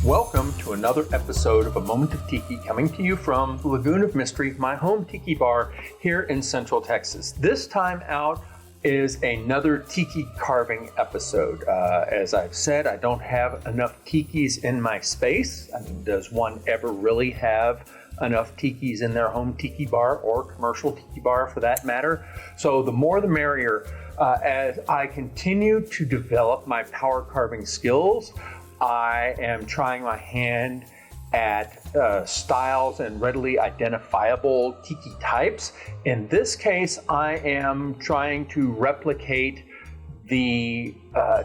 Welcome to another episode of A Moment of Tiki, coming to you from Lagoon of Mystery, my home tiki bar here in Central Texas. This time out is another tiki carving episode. As I've said, I don't have enough tikis in my space. I mean, does one ever really have enough tikis in their home tiki bar or commercial tiki bar for that matter? So the more the merrier. As I continue to develop my power carving skills, I am trying my hand at styles and readily identifiable tiki types. In this case, I am trying to replicate the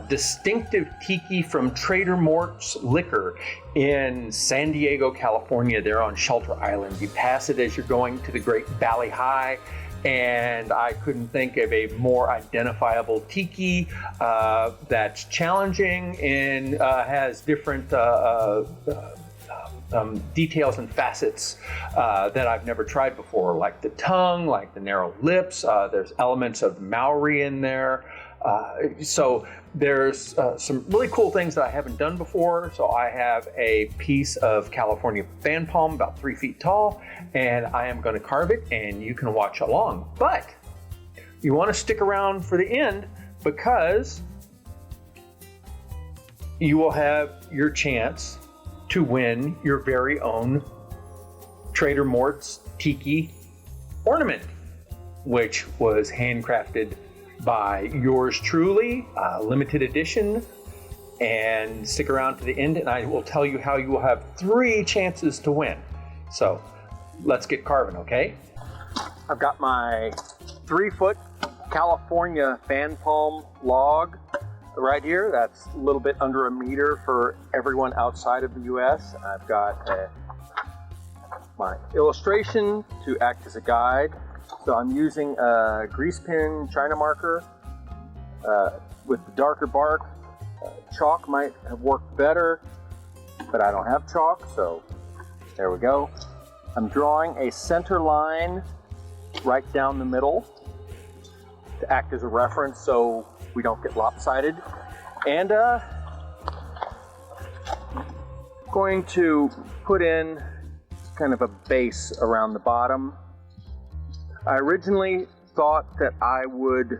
distinctive tiki from Trader Mort's Liquor in San Diego, California. They're on Shelter Island. You pass it as you're going to the Great Valley High, and I couldn't think of a more identifiable tiki that's challenging and has different details and facets that I've never tried before, like the tongue, like the narrow lips. There's elements of Maori in there. So there's some really cool things that I haven't done before. So I have a piece of California fan palm about 3 feet tall, and I am going to carve it, and you can watch along. But you want to stick around for the end, because you will have your chance to win your very own Trader Mort's Tiki ornament, which was handcrafted by yours truly, limited edition. And stick around to the end, and I will tell you how you will have 3 chances to win. So let's get carving, okay? I've got my 3-foot California fan palm log right here. That's a little bit under 1 meter for everyone outside of the US. I've got my illustration to act as a guide. So I'm using a grease pen China marker with the darker bark. Chalk might have worked better, but I don't have chalk, so there we go. I'm drawing a center line right down the middle to act as a reference so we don't get lopsided. And going to put in kind of a base around the bottom. I originally thought that I would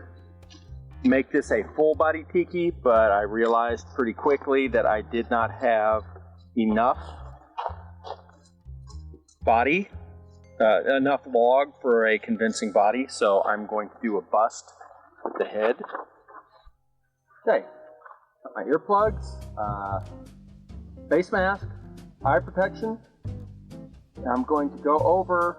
make this a full body tiki, but I realized pretty quickly that I did not have enough body, enough log for a convincing body, so I'm going to do a bust with the head. Okay, got my earplugs, face mask, eye protection. And I'm going to go over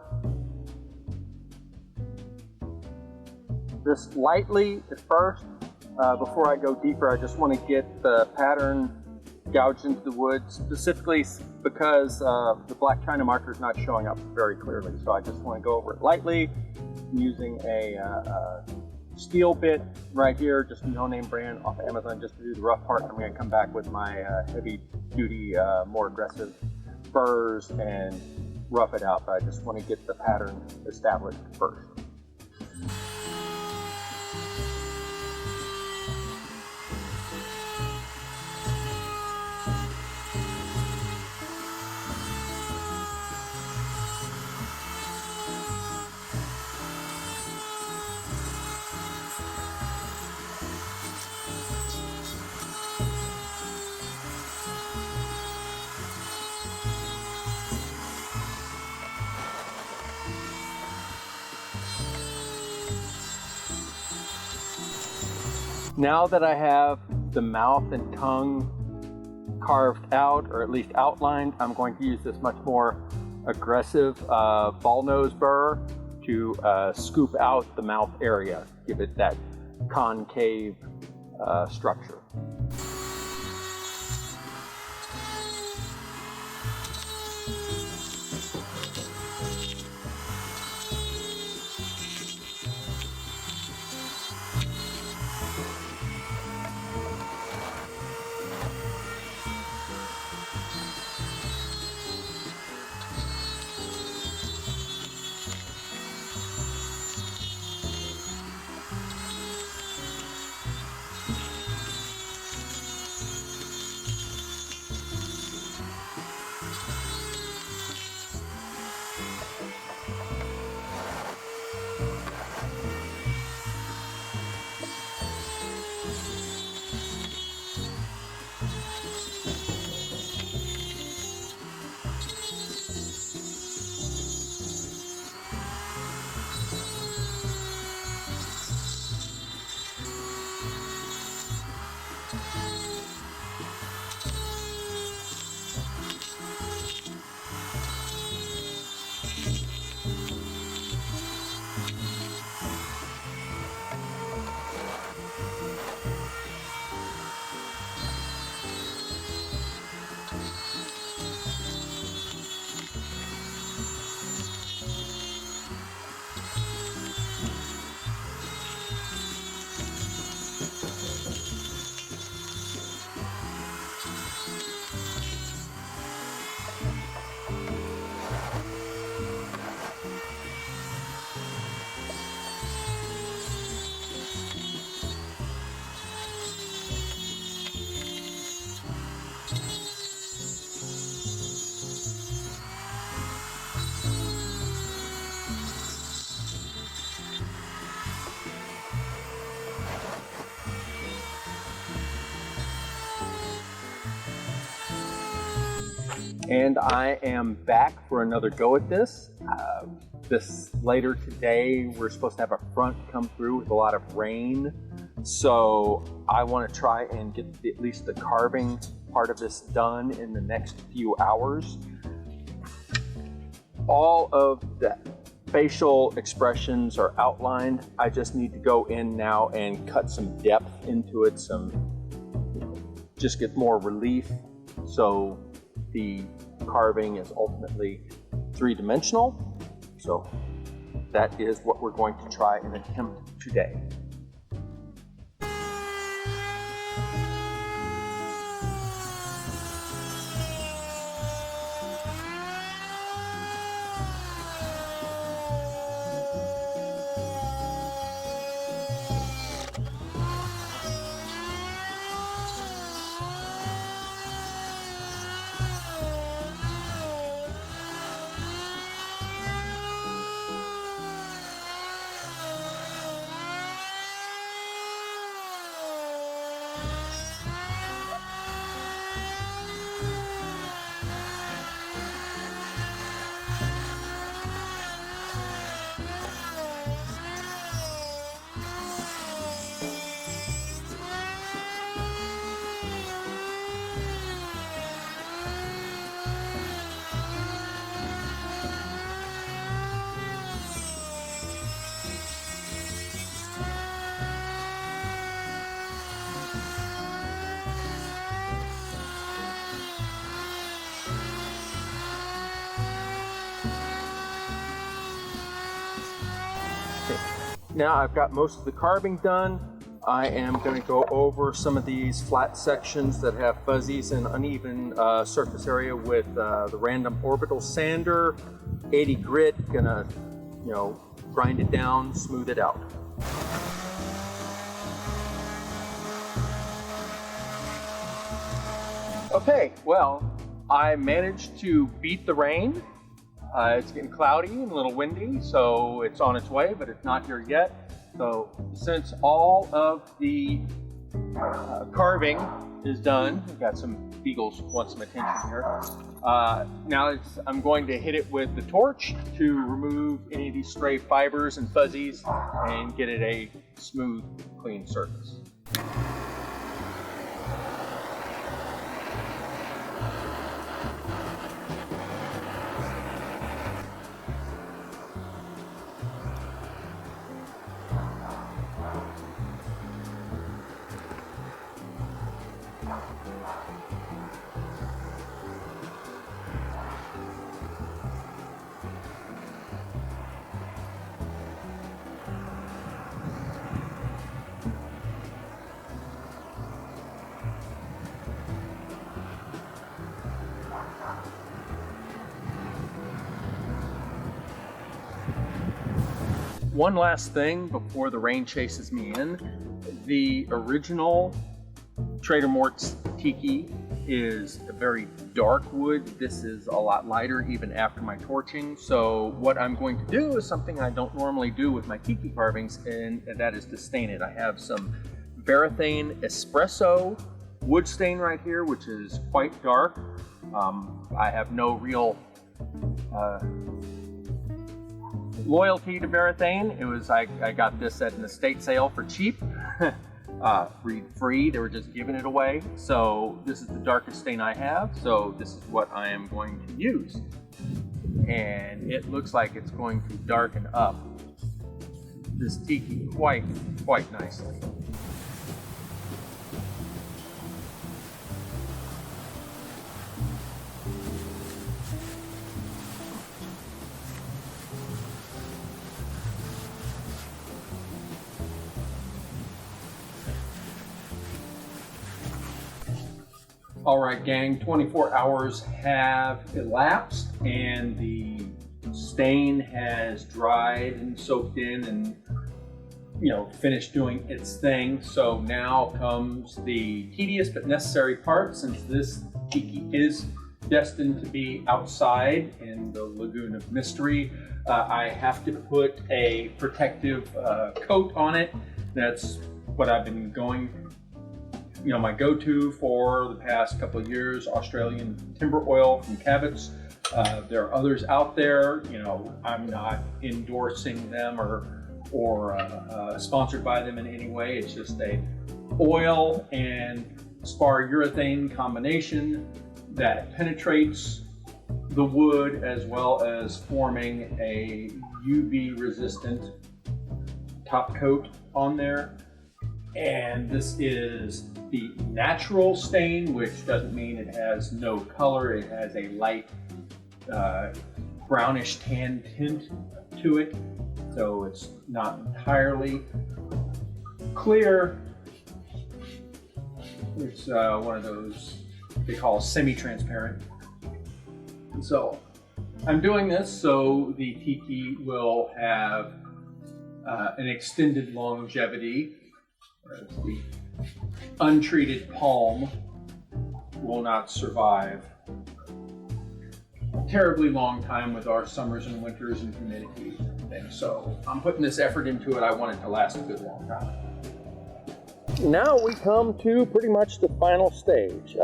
this lightly at first. Before I go deeper, I just want to get the pattern gouged into the wood, specifically because the black China marker is not showing up very clearly. So I just want to go over it lightly. I'm using a steel bit right here, just a no-name brand off Amazon, just to do the rough part. I'm going to come back with my heavy-duty, more aggressive burrs and rough it out, but I just want to get the pattern established first. Now that I have the mouth and tongue carved out, or at least outlined, I'm going to use this much more aggressive ball nose burr to scoop out the mouth area, give it that concave structure. And I am back for another go at this. Later today, we're supposed to have a front come through with a lot of rain. So I want to try and get at least the carving part of this done in the next few hours. All of the facial expressions are outlined. I just need to go in now and cut some depth into it, just get more relief, so the carving is ultimately three-dimensional. So that is what we're going to try and attempt today. Now I've got most of the carving done. I am going to go over some of these flat sections that have fuzzies and uneven surface area with the random orbital sander, 80 grit, gonna, grind it down, smooth it out. Okay, well, I managed to beat the rain. It's getting cloudy and a little windy, so it's on its way, but it's not here yet. So since all of the carving is done, we've got some beagles who want some attention here. Now I'm going to hit it with the torch to remove any of these stray fibers and fuzzies and get it a smooth, clean surface. One last thing before the rain chases me in. The original Trader Mort's Tiki is a very dark wood. This is a lot lighter even after my torching. So what I'm going to do is something I don't normally do with my Tiki carvings, and that is to stain it. I have some Varathane Espresso wood stain right here, which is quite dark. I have no real loyalty to Varathane. I got this at an estate sale for cheap, free. They were just giving it away. So this is the darkest stain I have. So this is what I am going to use. And it looks like it's going to darken up this Tiki quite nicely. All right, gang, 24 hours have elapsed and the stain has dried and soaked in and, finished doing its thing. So now comes the tedious but necessary part, since this Tiki is destined to be outside in the Lagoon of Mystery. I have to put a protective coat on it. That's what I've been going my go-to for the past couple of years, Australian timber oil from Cabot's. There are others out there. I'm not endorsing them or sponsored by them in any way. It's just a oil and spar urethane combination that penetrates the wood as well as forming a UV resistant top coat on there. And this is the natural stain, which doesn't mean it has no color. It has a light brownish tan tint to it, so it's not entirely clear. It's one of those they call semi-transparent. And so I'm doing this so the tiki will have an extended longevity, whereas the untreated palm will not survive a terribly long time with our summers and winters and humidity and everything. So I'm putting this effort into it. I want it to last a good long time. Now we come to pretty much the final stage,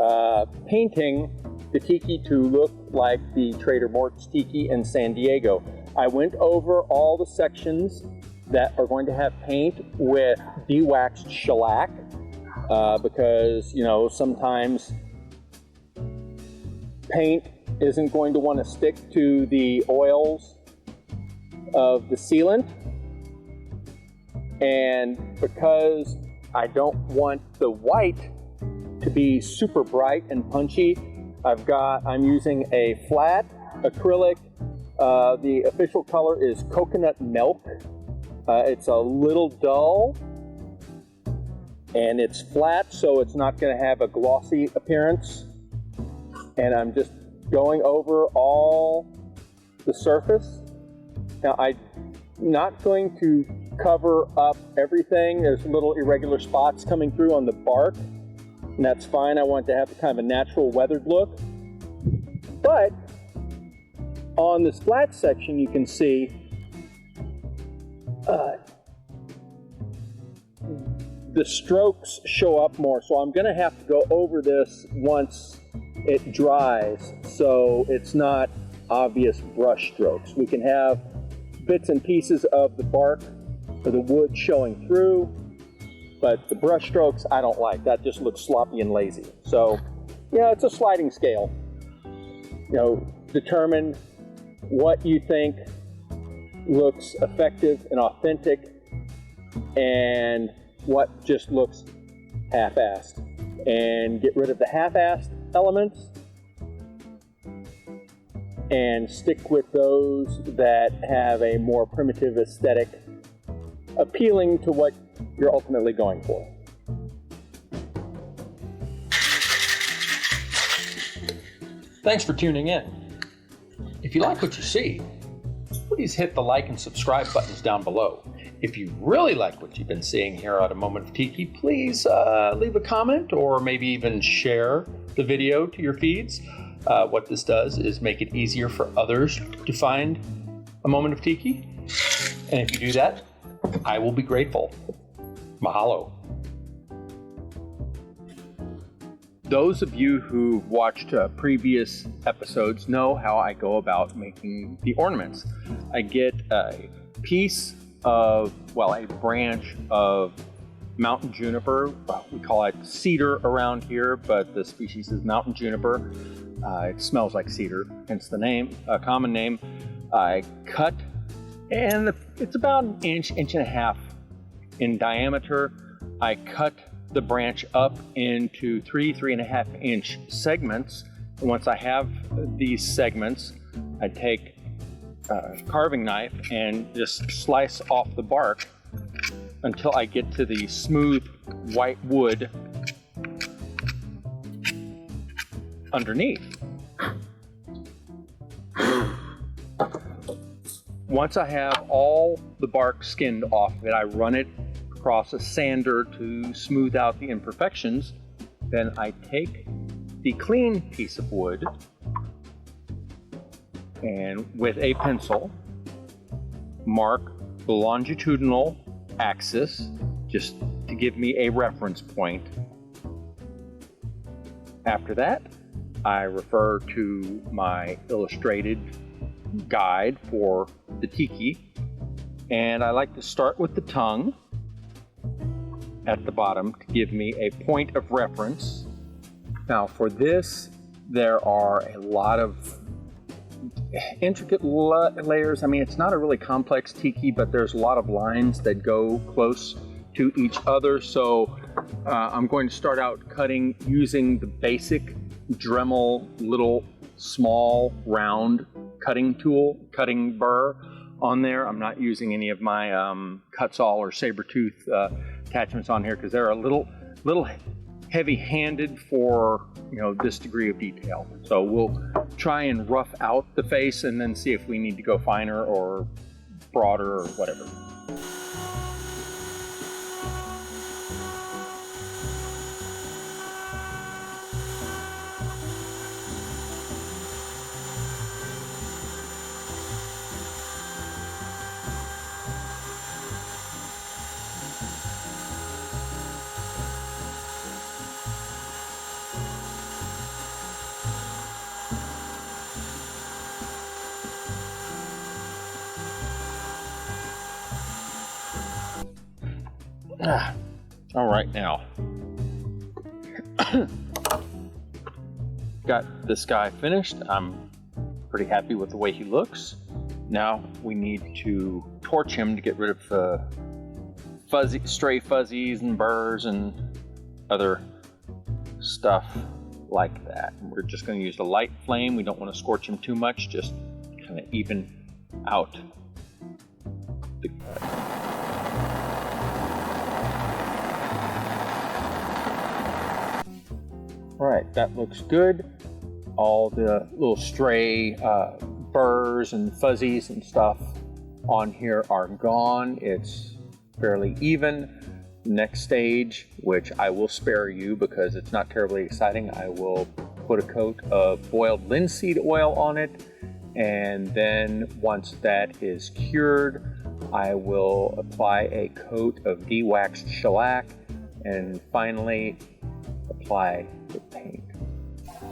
painting the tiki to look like the Trader Mort's Tiki in San Diego. I went over all the sections that are going to have paint with de-waxed shellac because, sometimes paint isn't going to want to stick to the oils of the sealant. And because I don't want the white to be super bright and punchy, I'm using a flat acrylic. The official color is coconut milk. It's a little dull and it's flat, so it's not going to have a glossy appearance. And I'm just going over all the surface. Now I'm not going to cover up everything. There's little irregular spots coming through on the bark, and that's fine. I want it to have kind of a natural weathered look. But on this flat section, you can see the strokes show up more. So I'm going to have to go over this once it dries, so it's not obvious brush strokes. We can have bits and pieces of the bark or the wood showing through, but the brush strokes I don't like. That just looks sloppy and lazy. So it's a sliding scale. Determine what you think looks effective and authentic and what just looks half-assed, and get rid of the half-assed elements and stick with those that have a more primitive aesthetic appealing to what you're ultimately going for. Thanks for tuning in. If you like what you see, please hit the like and subscribe buttons down below. If you really like what you've been seeing here at A Moment of Tiki, please leave a comment or maybe even share the video to your feeds. What this does is make it easier for others to find A Moment of Tiki. And if you do that, I will be grateful. Mahalo. Those of you who've watched previous episodes know how I go about making the ornaments. I get a piece of, a branch of mountain juniper. We call it cedar around here, but the species is mountain juniper. It smells like cedar, hence the name, a common name. I cut, and it's about an inch and a half in diameter. I cut the branch up into 3.5 inch segments. And once I have these segments, I take a carving knife and just slice off the bark until I get to the smooth white wood underneath. Once I have all the bark skinned off of it, I run it across a sander to smooth out the imperfections. Then I take the clean piece of wood and with a pencil mark the longitudinal axis just to give me a reference point. After that, I refer to my illustrated guide for the tiki, and I like to start with the tongue at the bottom to give me a point of reference. Now for this, there are a lot of intricate layers. I mean, it's not a really complex tiki, but there's a lot of lines that go close to each other. So I'm going to start out cutting using the basic Dremel little small round cutting tool, cutting burr on there. I'm not using any of my Cut-Saw or saber-tooth attachments on here because they're a little heavy-handed for, you know, this degree of detail. So we'll try and rough out the face and then see if we need to go finer or broader or whatever. All right, now got this guy finished. I'm pretty happy with the way he looks. Now we need to torch him to get rid of stray fuzzies and burrs and other stuff like that. And we're just going to use a light flame. We don't want to scorch him too much, just kind of even out the cut. All right, that looks good. All the little stray burrs and fuzzies and stuff on here are gone. It's fairly even. Next stage, which I will spare you because it's not terribly exciting, I will put a coat of boiled linseed oil on it, and then once that is cured, I will apply a coat of de-waxed shellac, and finally apply the paint.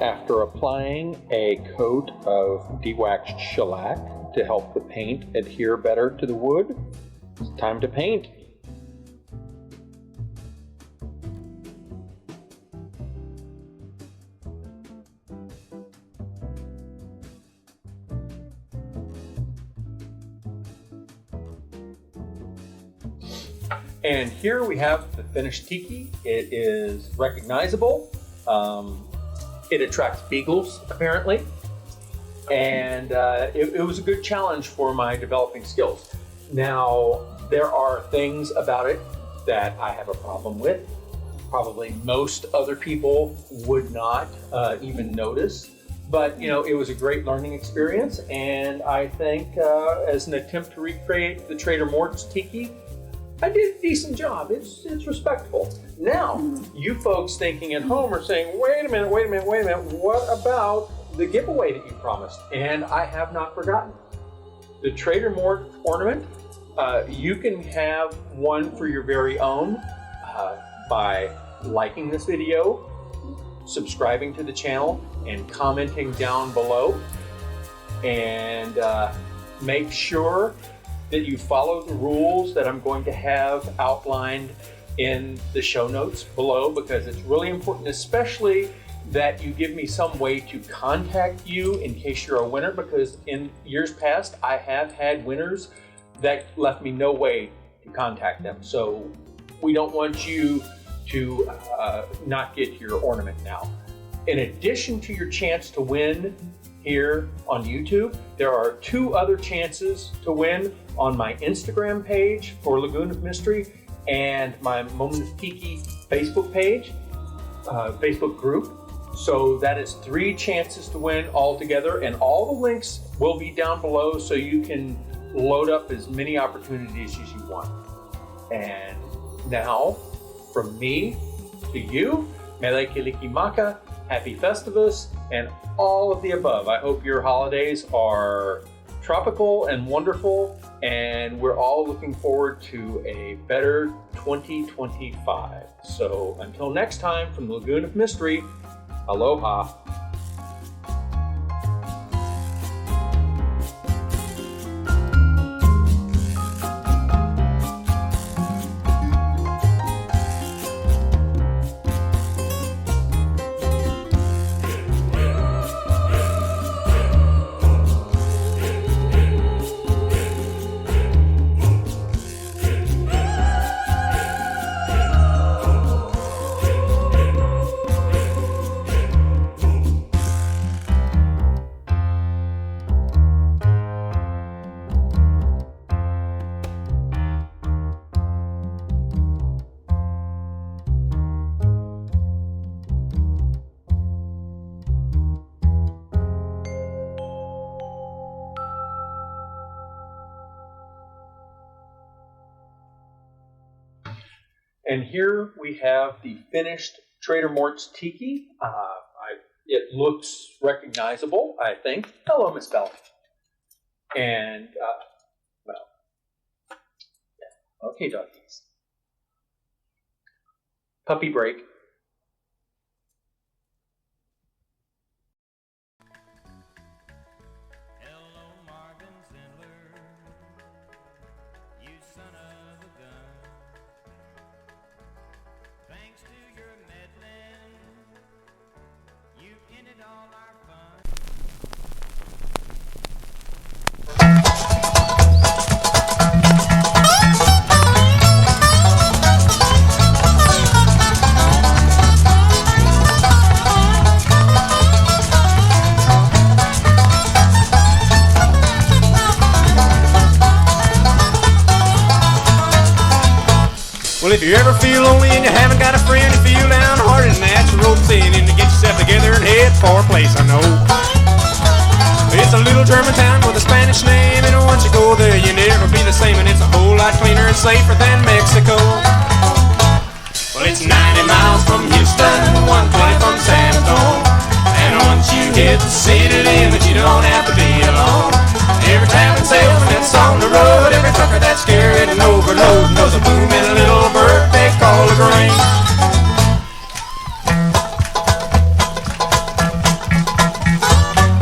After applying a coat of de-waxed shellac to help the paint adhere better to the wood, it's time to paint. And here we have the finished tiki. It is recognizable. It attracts beagles, apparently. And it was a good challenge for my developing skills. Now, there are things about it that I have a problem with. Probably most other people would not even notice. But, you know, it was a great learning experience. And I think as an attempt to recreate the Trader Mort's Tiki, I did a decent job. It's respectable. Now, you folks thinking at home are saying, wait a minute, what about the giveaway that you promised? And I have not forgotten. The Trader Mort ornament, you can have one for your very own by liking this video, subscribing to the channel, and commenting down below. And make sure that you follow the rules that I'm going to have outlined in the show notes below, because it's really important, especially that you give me some way to contact you in case you're a winner, because in years past, I have had winners that left me no way to contact them. So we don't want you to not get your ornament now. In addition to your chance to win here on YouTube, there are 2 other chances to win on my Instagram page for Lagoon of Mystery and my Moment of Tiki Facebook page, Facebook group. So that is 3 chances to win altogether, and all the links will be down below so you can load up as many opportunities as you want. And now, from me to you, Mele Kalikimaka, Happy Festivus, and all of the above. I hope your holidays are tropical and wonderful, and we're all looking forward to a better 2025. So until next time, from the Lagoon of Mystery, Aloha. And here we have the finished Trader Mort's Tiki. It looks recognizable, I think. Hello, Miss Bella. And, well, yeah. Okay, doggies. Puppy break. Well, if you ever feel lonely and you haven't got a friend, you feel downhearted and that's your ropes in to get yourself together and head for a place I know. It's a little German town with a Spanish name, and once you go there, you never be the same, and it's a whole lot cleaner and safer than Mexico. Well, it's 90 miles from Houston, 120 from San Antonio, and once you hit the city limit, you don't have to be alone. Every traveling salesman that's on the road, every trucker that's scared and overload knows a boom in a little bird they call a grain.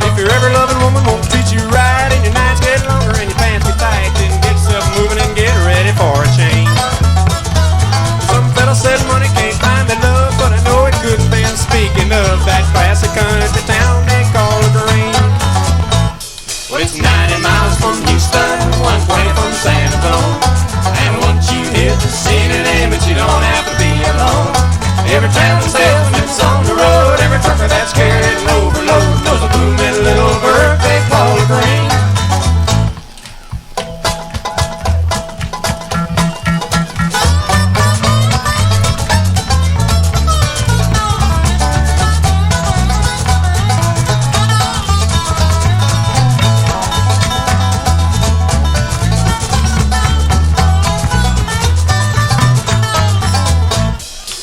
If your ever loving woman won't treat you right and your nights get longer and your pants get tight, then get yourself moving and get ready for a change. Some fella said money can't find the love, but I know it couldn't be. Speaking of that classic country town they call a grain. Well, it's 90 miles from Houston, 120 from San Antonio, and once you hit the city limit, you don't have to be alone. Every traveling salesman that's on the road, every trucker that's carried an overload knows a boom in a little bird they call a grain.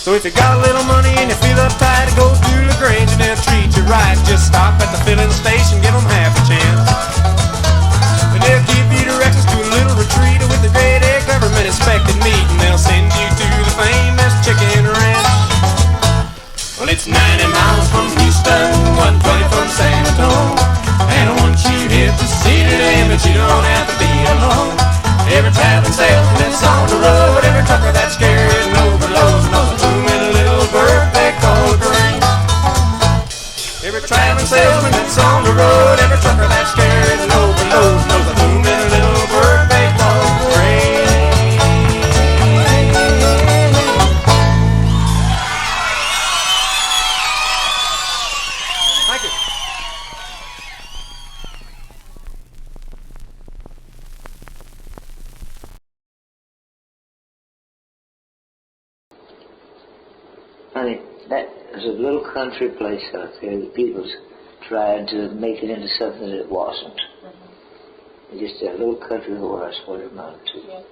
So if you got a little money and you feel uptight, go to LaGrange and they'll treat you right. Just stop at the filling station, give them half a chance. And they'll give you directions to a little retreat with the grade A government inspected meat, and they'll send you to the famous chicken ranch. Well, it's 90 miles from Houston, 120 from San Antonio, and once you hit the city limit, you don't have to be alone. Every traveling salesman that's on the road, every trucker that's scared and overload knows a boom in a little bird they call a grain. Every traveling salesman that's on the road, every trucker that's scared and overload knows a boom in a little bird they call a grain. Thank you. Honey, that is a little country place out there that people's tried to make it into something that it wasn't. Just a little country horse, what it amounted to.